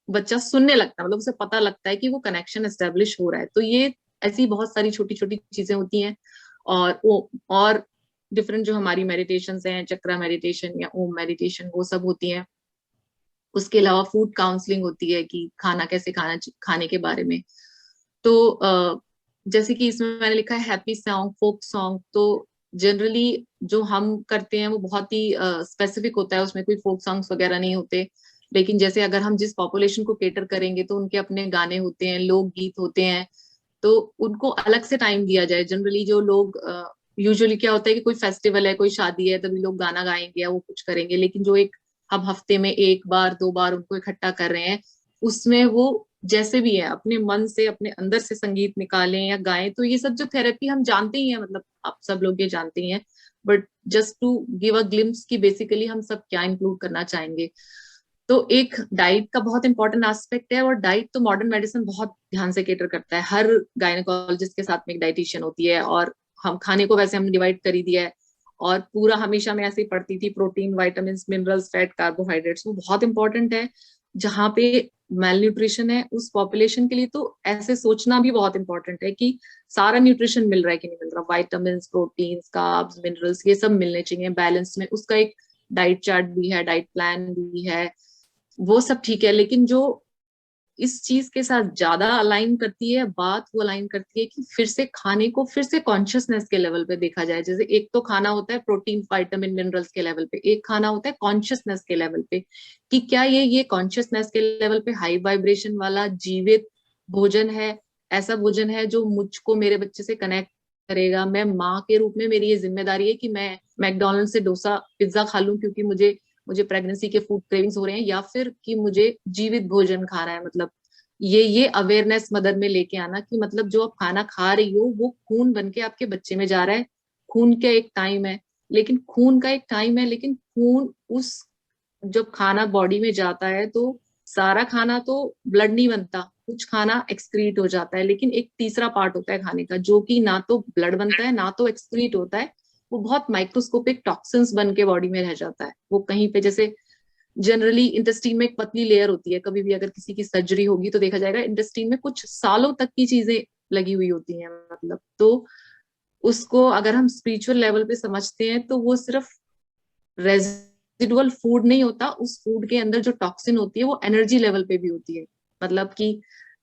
बच्चा सुनने लगता है, मतलब उसे पता लगता है कि वो कनेक्शन एस्टेब्लिश हो रहा है। तो ये ऐसी बहुत सारी छोटी छोटी चीजें होती हैं। और वो और डिफरेंट जो हमारी मेडिटेशन हैं, चक्रा मेडिटेशन या ओम मेडिटेशन, वो सब होती हैं। उसके अलावा फूड काउंसलिंग होती है कि खाना कैसे खाने के बारे में। तो जैसे कि इसमें मैंने लिखा है हैप्पी सॉन्ग, फोक सॉन्ग, तो जनरली जो हम करते हैं वो बहुत ही स्पेसिफिक होता है, उसमें कोई फोक सॉन्ग्स वगैरह नहीं होते। लेकिन जैसे अगर हम जिस पॉपुलेशन को केटर करेंगे तो उनके अपने गाने होते हैं, लोकगीत होते हैं, तो उनको अलग से टाइम दिया जाए। जनरली जो लोग यूजुअली क्या होता है कि कोई फेस्टिवल है, कोई शादी है, तभी लोग गाना गाएंगे या वो कुछ करेंगे, लेकिन जो एक हम हफ्ते में एक बार दो बार उनको इकट्ठा कर रहे हैं, उसमें वो जैसे भी है अपने मन से, अपने अंदर से संगीत निकालें या गाएं। तो ये सब जो थेरेपी हम जानते ही हैं, मतलब आप सब लोग ये जानते ही हैं, but just to give a glimpse कि बेसिकली हम सब क्या इंक्लूड करना चाहेंगे। तो एक डाइट का बहुत इंपॉर्टेंट एस्पेक्ट है, और डाइट तो मॉडर्न मेडिसिन बहुत ध्यान से केटर करता है। हर गायनेकोलॉजिस्ट के साथ में एक डाइटिशियन होती है, और हम खाने को वैसे हमने डिवाइड कर ही दिया है। और पूरा हमेशा मैं ऐसे ही पढ़ती थी, protein, vitamin, minerals, fat, carbohydrates, वो बहुत इंपॉर्टेंट है। जहाँ पे मेल न्यूट्रिशन है उस पॉपुलेशन के लिए तो ऐसे सोचना भी बहुत इंपॉर्टेंट है कि सारा न्यूट्रिशन मिल रहा है कि नहीं मिल रहा, विटामिन, प्रोटीन, कार्ब्स, मिनरल्स, ये सब मिलने चाहिए बैलेंस में। उसका एक डाइट चार्ट भी है, डाइट प्लान भी है, वो सब ठीक है। लेकिन जो इस चीज के साथ ज्यादा अलाइन करती है बात, वो अलाइन करती है कि फिर से खाने को फिर से कॉन्शियसनेस के लेवल पे देखा जाए। जैसे एक तो खाना होता है प्रोटीन, विटामिन, मिनरल्स के लेवल पे, एक खाना होता है कॉन्शियसनेस के लेवल पे, कि क्या ये कॉन्शियसनेस के लेवल पे हाई वाइब्रेशन वाला जीवित भोजन है, ऐसा भोजन है जो मुझको मेरे बच्चे से कनेक्ट करेगा। मैं माँ के रूप में मेरी ये जिम्मेदारी है कि मैं मैकडोनल्ड से डोसा, पिज्जा खा लूं क्योंकि मुझे प्रेगनेंसी के फूड क्रेविंग्स हो रहे हैं, या फिर कि मुझे जीवित भोजन खाना है। मतलब ये अवेयरनेस मदर में लेके आना कि मतलब जो आप खाना खा रही हो वो खून बन के आपके बच्चे में जा रहा है। खून का एक टाइम है, लेकिन खून उस, जब खाना बॉडी में जाता है तो सारा खाना तो ब्लड नहीं बनता, कुछ खाना एक्सक्रीट हो जाता है, लेकिन एक तीसरा पार्ट होता है खाने का जो कि ना तो ब्लड बनता है ना तो एक्सक्रीट होता है, वो बहुत माइक्रोस्कोपिक टॉक्सिन्स बन के बॉडी में रह जाता है। वो कहीं पे, जैसे जनरली इंटेस्टीन में एक पतली लेयर होती है, कभी भी अगर किसी की सर्जरी होगी तो देखा जाएगा इंटेस्टीन में कुछ सालों तक की चीजें लगी हुई होती हैं, मतलब। तो उसको अगर हम स्पिरिचुअल लेवल पे समझते हैं तो वो सिर्फ रेजिडुअल फूड नहीं होता, उस फूड के अंदर जो टॉक्सिन होती है वो एनर्जी लेवल पे भी होती है। मतलब कि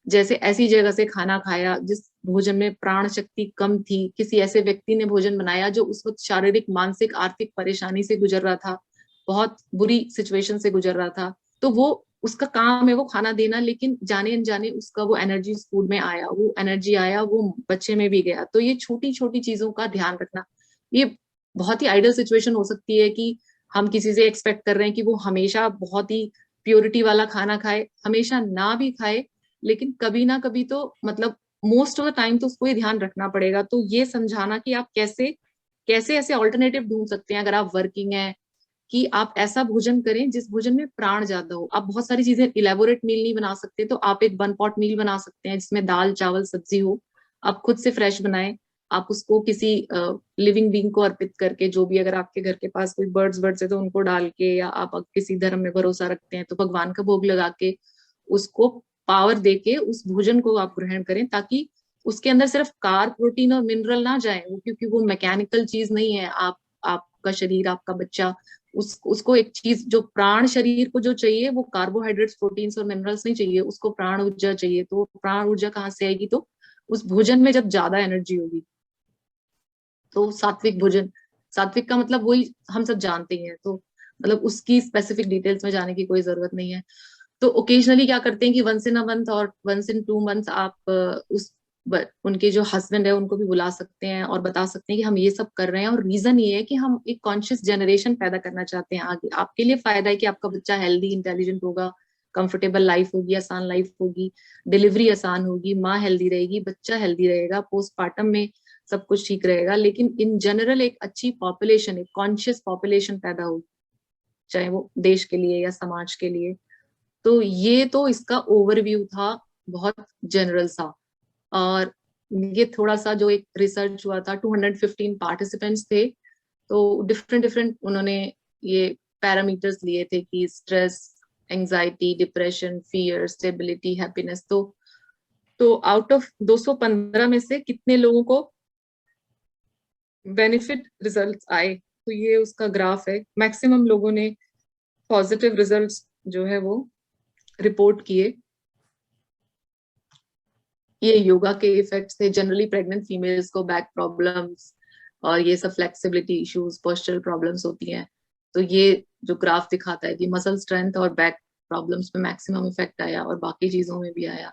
जैसे ऐसी जगह से खाना खाया जिस भोजन में प्राण शक्ति कम थी, किसी ऐसे व्यक्ति ने भोजन बनाया जो उस वक्त शारीरिक, मानसिक, आर्थिक परेशानी से गुजर रहा था, बहुत बुरी सिचुएशन से गुजर रहा था, तो वो उसका काम है वो खाना देना, लेकिन जाने अनजाने उसका वो एनर्जी फूड में आया, वो एनर्जी आया, वो बच्चे में भी गया। तो ये छोटी छोटी चीजों का ध्यान रखना, ये बहुत ही आइडियल सिचुएशन हो सकती है कि हम किसी से एक्सपेक्ट कर रहे हैं कि वो हमेशा बहुत ही प्योरिटी वाला खाना खाए, हमेशा ना भी खाए, लेकिन कभी ना कभी तो मतलब मोस्ट ऑफ द टाइम तो उसको ही ध्यान रखना पड़ेगा। तो ये समझाना कि आप कैसे कैसे ऐसे ऑल्टरनेटिव ढूंढ सकते हैं अगर आप वर्किंग है, कि आप ऐसा भोजन करें जिस भोजन में प्राण ज्यादा हो। आप बहुत सारी चीजें इलेबोरेट मील नहीं बना सकते, तो आप एक वन पॉट मील बना सकते हैं जिसमें दाल चावल सब्जी हो, आप खुद से फ्रेश बनाएं, आप उसको किसी लिविंग बीइंग को अर्पित करके, जो भी अगर आपके घर के पास कोई बर्ड्स है तो उनको डाल के, या आप किसी धर्म में भरोसा रखते हैं तो भगवान का भोग लगा के उसको पावर दे के उस भोजन को आप ग्रहण करें, ताकि उसके अंदर सिर्फ कार्ब प्रोटीन और मिनरल ना जाए वो, क्योंकि वो मैकेनिकल चीज नहीं है। आपका शरीर, आपका बच्चा, उसको एक चीज जो प्राण शरीर को जो चाहिए वो कार्बोहाइड्रेट्स प्रोटीन्स और मिनरल्स नहीं चाहिए, उसको प्राण ऊर्जा चाहिए। तो प्राण ऊर्जा कहाँ से आएगी? तो उस भोजन में जब ज्यादा एनर्जी होगी। तो सात्विक भोजन, सात्विक का मतलब वही हम सब जानते ही हैं, तो मतलब उसकी स्पेसिफिक डिटेल्स में जाने की कोई जरूरत नहीं है। तो ओकेजनली क्या करते हैं कि वंस इन अ मंथ और वंस इन 2 मंथ्स आप उनके जो हस्बैंड है उनको भी बुला सकते हैं और बता सकते हैं कि हम ये सब कर रहे हैं, और रीजन ये है कि हम एक कॉन्शियस जनरेशन पैदा करना चाहते हैं आगे। आपके लिए फायदा है कि आपका बच्चा हेल्दी इंटेलिजेंट होगा, कंफर्टेबल लाइफ होगी, आसान लाइफ होगी, डिलीवरी आसान होगी, माँ हेल्दी रहेगी, बच्चा हेल्दी रहेगा, पोस्टपार्टम में सब कुछ ठीक रहेगा। लेकिन इन जनरल एक अच्छी पॉपुलेशन, एक कॉन्शियस पॉपुलेशन पैदा होगी, चाहे वो देश के लिए या समाज के लिए। तो ये तो इसका ओवरव्यू था, बहुत जनरल सा। और ये थोड़ा सा जो एक रिसर्च हुआ था, 215 पार्टिसिपेंट्स थे, तो डिफरेंट डिफरेंट उन्होंने ये पैरामीटर्स लिए थे कि stress, anxiety, depression, fear, stability, happiness. तो आउट ऑफ 215 में से कितने लोगों को बेनिफिट रिजल्ट्स आए, तो ये उसका ग्राफ है। मैक्सिमम लोगों ने पॉजिटिव रिजल्ट्स जो है वो रिपोर्ट किए। ये योगा के इफेक्ट्स थे। जनरली प्रेग्नेंट फीमेल्स को बैक प्रॉब्लम्स और ये सब फ्लेक्सिबिलिटी इश्यूज, पोस्चरल प्रॉब्लम्स होती हैं। तो ये जो ग्राफ दिखाता है कि मसल स्ट्रेंथ और बैक प्रॉब्लम्स में मैक्सिमम इफेक्ट आया, और बाकी चीजों में भी आया।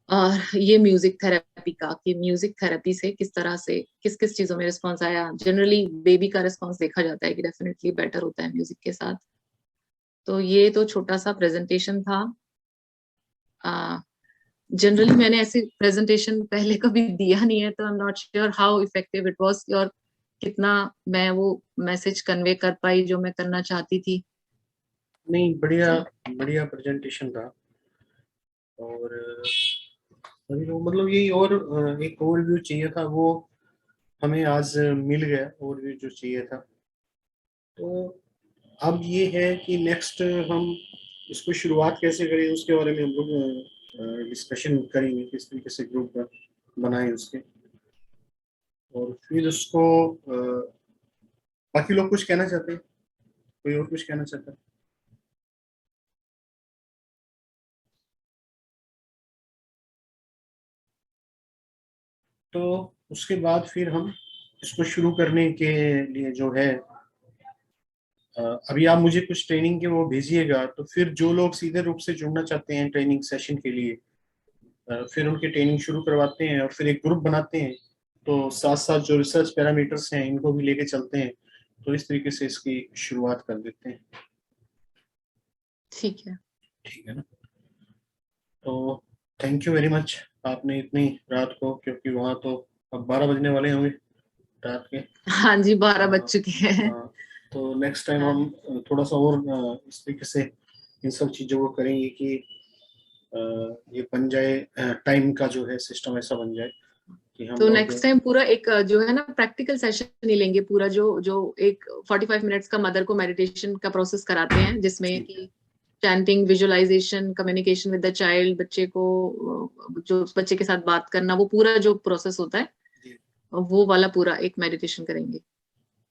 और ये म्यूजिक थेरेपी का, कि म्यूजिक थेरेपी से किस तरह से किस किस चीजों में रिस्पॉन्स आया। जनरली बेबी का रिस्पॉन्स देखा जाता है कि डेफिनेटली बेटर होता है म्यूजिक के साथ। तो ये तो छोटा सा प्रेजेंटेशन था। जनरली मैंने ऐसी प्रेजेंटेशन पहले कभी दिया नहीं है, तो I am not sure how effective it was, और कितना मैं वो मैसेज कन्वे कर पाई जो मैं करना चाहती थी। नहीं, बढ़िया बढ़िया प्रेजेंटेशन था। और अभी तो मतलब यही, और एक ओवरव्यू चाहिए था, वो हमें आज मिल गया, ओवरव्यू जो चाहिए था। तो अब ये है कि नेक्स्ट हम इसको शुरुआत कैसे करें, उसके बारे में हम लोग डिस्कशन करेंगे, किस तरीके से ग्रुप बनाएं उसके, और फिर उसको बाकी लोग कुछ कहना चाहते हैं? कोई और कुछ कहना चाहता है? तो उसके बाद फिर हम इसको शुरू करने के लिए जो है, अभी आप मुझे कुछ ट्रेनिंग के वो भेजिएगा, तो फिर जो लोग सीधे रूप से जुड़ना चाहते हैं ट्रेनिंग सेशन के लिए, फिर उनकी ट्रेनिंग शुरू करवाते हैं और फिर एक ग्रुप बनाते हैं। तो साथ साथ जो रिसर्च पैरामीटर्स हैं इनको भी लेके चलते हैं। तो इस तरीके से इसकी शुरुआत कर देते हैं। ठीक है, ठीक है ना? तो थैंक यू वेरी मच, आपने इतनी रात को, क्योंकि वहाँ तो अब 12 बजने वाले होंगे रात के। हाँ जी, 12 बज चुके हैं। तो नेक्स्ट टाइम हम थोड़ा सा और इस तरीके से इन सब चीज़ों को करेंगे कि ये बन जाए, टाइम का जो है सिस्टम ऐसा बन जाए कि हम तो नेक्स्ट टाइम पूरा एक जो है ना प्रैक्टिकल सेशन ही लेंगे पूरा, जो एक 45 मिनट्स का मदर को मेडिटेशन का प्रोसेस कराते हैं, जिसमें कि chanting, visualisation, communication with the child, बच्चे को जो बच्चे के साथ बात करना, वो पूरा जो प्रोसेस होता है वो वाला पूरा एक मेडिटेशन करेंगे।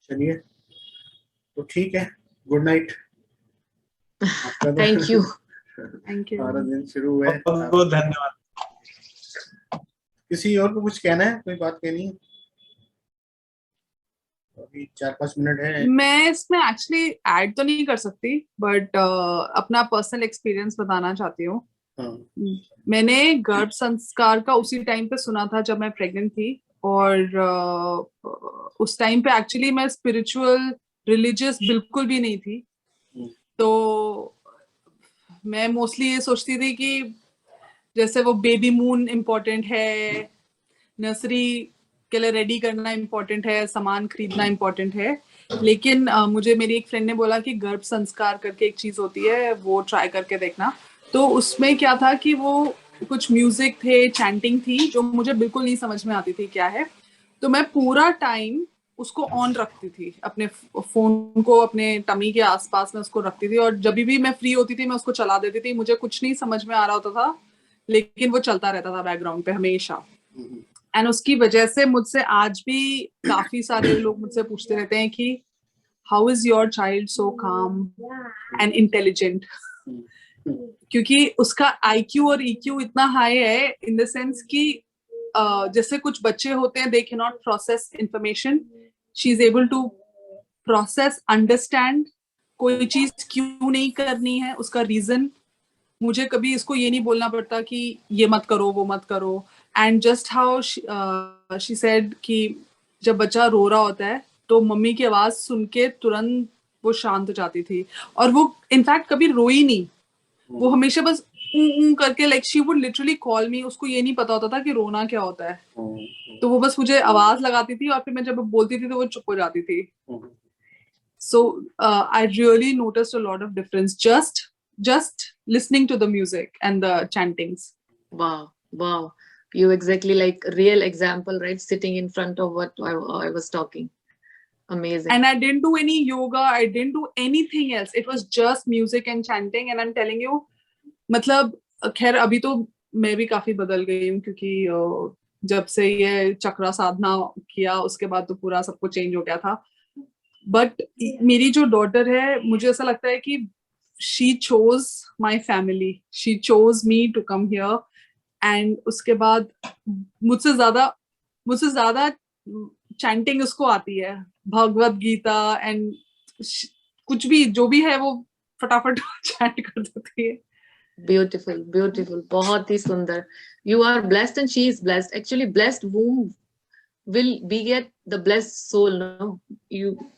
चलिए, तो ठीक है, गुड नाइट। Thank you. हमारा दिन शुरू हुआ है। बहुत बहुत धन्यवाद। किसी और को कुछ कहना है, कोई बात कहनी है? अभी 4-5 मिनट है। मैं इसमें एक्चुअली ऐड तो नहीं कर सकती, बट अपना पर्सनल एक्सपीरियंस बताना चाहती हूँ। मैंने गर्भ संस्कार का उसी टाइम पे सुना था जब मैं प्रेग्नेंट थी, और उस टाइम पे एक्चुअली मैं स्पिरिचुअल, रिलीजियस बिल्कुल भी नहीं थी। तो मैं मोस्टली ये सोचती थी कि जैसे वो बेबी मून इम्पोर्टेंट है, नर्सरी के लिए रेडी करना इम्पोर्टेंट है, सामान खरीदना इम्पोर्टेंट है, लेकिन मुझे मेरी एक फ्रेंड ने बोला कि गर्भ संस्कार करके एक चीज होती है, वो ट्राई करके देखना। तो उसमें क्या था कि वो कुछ म्यूजिक थे, चैंटिंग थी, जो मुझे बिल्कुल नहीं समझ में आती थी क्या है। तो मैं पूरा टाइम उसको ऑन रखती थी, अपने फोन को अपने टमी के आसपास में उसको रखती थी, और जब भी मैं फ्री होती थी मैं उसको चला देती थी। मुझे कुछ नहीं समझ में आ रहा होता था, लेकिन वो चलता रहता था बैकग्राउंड पे हमेशा। एंड उसकी वजह से मुझसे आज भी काफी सारे लोग मुझसे पूछते रहते हैं कि how is your child so काम एंड इंटेलिजेंट, क्योंकि उसका IQ और EQ इतना हाई है, इन द सेंस कि जैसे कुछ बच्चे होते हैं they can not process information, she is able to process, understand कोई चीज क्यों नहीं करनी है, उसका रीजन। मुझे कभी इसको ये नहीं बोलना पड़ता कि ये मत करो वो मत करो। And just how she said कि जब बच्चा रो रहा होता है तो मम्मी की आवाज सुन के तुरंत वो शांत हो जाती थी, और वो इनफैक्ट कभी रोई नहीं, वो हमेशा बस करके, like she would literally call मी, उसको ये नहीं पता होता था कि रोना क्या होता है, तो वो बस मुझे आवाज लगाती थी, और फिर मैं जब बोलती थी तो वो चुप हो जाती थी। So I really noticed a lot of difference just listening to the music and the chantings. Wow, you exactly like real example, right? Sitting in front of what I was talking. Amazing. And I didn't do any yoga, I didn't do anything else, it was just music and chanting. And I'm telling you, मतलब खैर अभी तो मैं भी काफी बदल गई हूँ, क्योंकि जब से ये चक्रा साधना किया उसके बाद तो पूरा सब कुछ चेंज हो गया था। बट मेरी जो डॉटर है, मुझे ऐसा लगता है कि she chose my family, she chose me to come here, and उसके बाद मुझसे ज्यादा चैंटिंग उसको आती है, भगवत गीता एंड कुछ भी जो भी है वो फटाफट चैंट कर देती है। Beautiful, बहुत ही सुंदर। You are blessed and she is blessed. Actually, blessed womb will beget the blessed soul, no?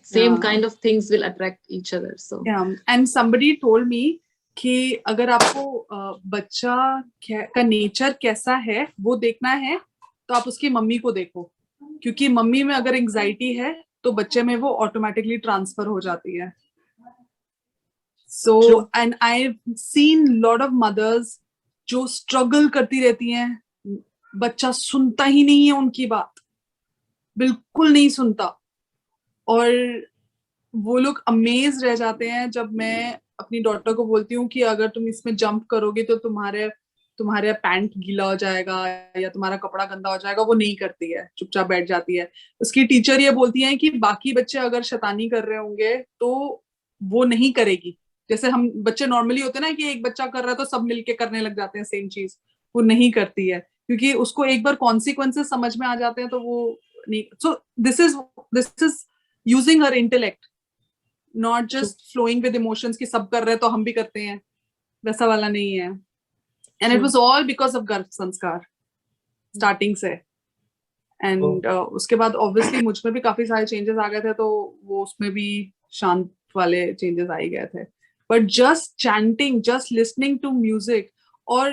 Same kind of things will attract each other. So and somebody told me कि अगर आपको बच्चा का नेचर कैसा है वो देखना है तो आप उसकी मम्मी को देखो, क्योंकि मम्मी में अगर एंजाइटी है तो बच्चे में वो ऑटोमेटिकली ट्रांसफर हो जाती है। So and I've seen lot of mothers जो स्ट्रगल करती रहती हैं, बच्चा सुनता ही नहीं है उनकी बात, बिल्कुल नहीं सुनता, और वो लोग अमेज रह जाते हैं जब मैं अपनी डॉटर को बोलती हूँ कि अगर तुम इसमें जंप करोगे तो तुम्हारे पैंट गीला हो जाएगा या तुम्हारा कपड़ा गंदा हो जाएगा। वो नहीं करती है, चुपचाप बैठ जाती है। उसकी टीचर ये बोलती है कि बाकी बच्चे अगर शैतानी कर रहे होंगे तो वो नहीं करेगी, जैसे हम बच्चे नॉर्मली होते हैं ना कि एक बच्चा कर रहा है तो सब मिलके करने लग जाते हैं सेम चीज, वो नहीं करती है, क्योंकि उसको एक बार कॉन्सिक्वेंसेस समझ में आ जाते हैं तो वो नहीं। So this is using her intellect, not just flowing with emotions कि सब कर रहे हैं तो हम भी करते हैं, वैसा वाला नहीं है। And it was all because of गर्भ संस्कार स्टार्टिंग से। एंड उसके बाद ऑब्वियसली मुझ में भी काफी सारे चेंजेस आ गए थे, तो वो उसमें भी शांत वाले चेंजेस आ ही गए थे। But just chanting, just listening to music, और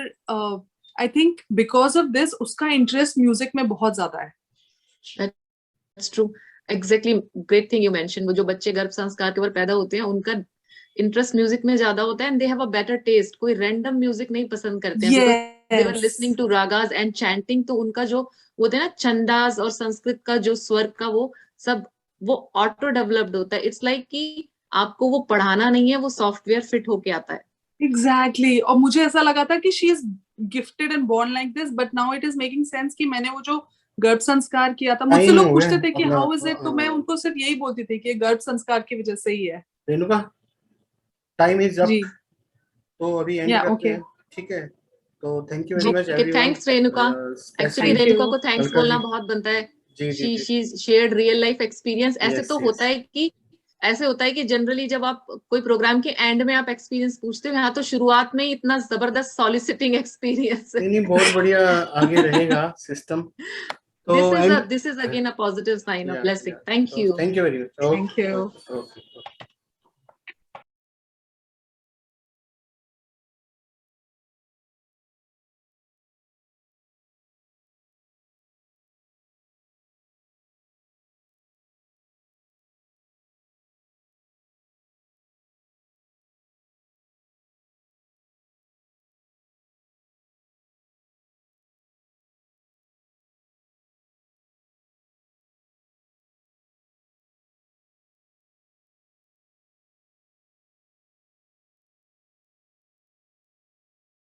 I think because of this उसका इंटरेस्ट म्यूजिक में बहुत ज्यादा है। That's true. Exactly, great thing you mentioned. वो जो बच्चे गर्भ संस्कार के बाद पैदा होते हैं उनका इंटरेस्ट म्यूजिक में ज्यादा होता है, and they have a better taste. कोई रैंडम म्यूजिक नहीं पसंद करते हैं, they are listening to ragas and chanting. तो उनका जो होता है ना छंदास और संस्कृत का जो स्वर का वो सब वो ऑटो डेवलप्ड होता है। इट्स लाइक कि आपको वो पढ़ाना नहीं है, वो सॉफ्टवेयर फिट होके आता है। एग्जैक्टली और मुझे ऐसा लगा था कि she is gifted and born like this, but now it is making sense कि मैंने वो जो गर्भ संस्कार किया था, मुझसे लोग पूछते थे कि हाउ इज इट, तो मैं उनको सिर्फ यही बोलती थी कि गर्भ संस्कार की वजह से ही है। रेणुका, टाइम इज अप, तो अभी एंड करते हैं, ठीक है? तो thank you very much everyone. Thanks Renuka. Actually Renuka को थैंक्स बोलना बहुत बनता है। She shared real life experience. ऐसे तो होता है कि ऐसे होता है कि जनरली जब आप कोई प्रोग्राम के एंड में आप एक्सपीरियंस पूछते हो, यहाँ तो शुरुआत में ही इतना जबरदस्त सॉलिसिटिंग एक्सपीरियंस है। नहीं, बहुत बढ़िया आगे रहेगा सिस्टम। तो this is again a positive sign of blessing. Thank you. Thank you very much. Thank you. Okay.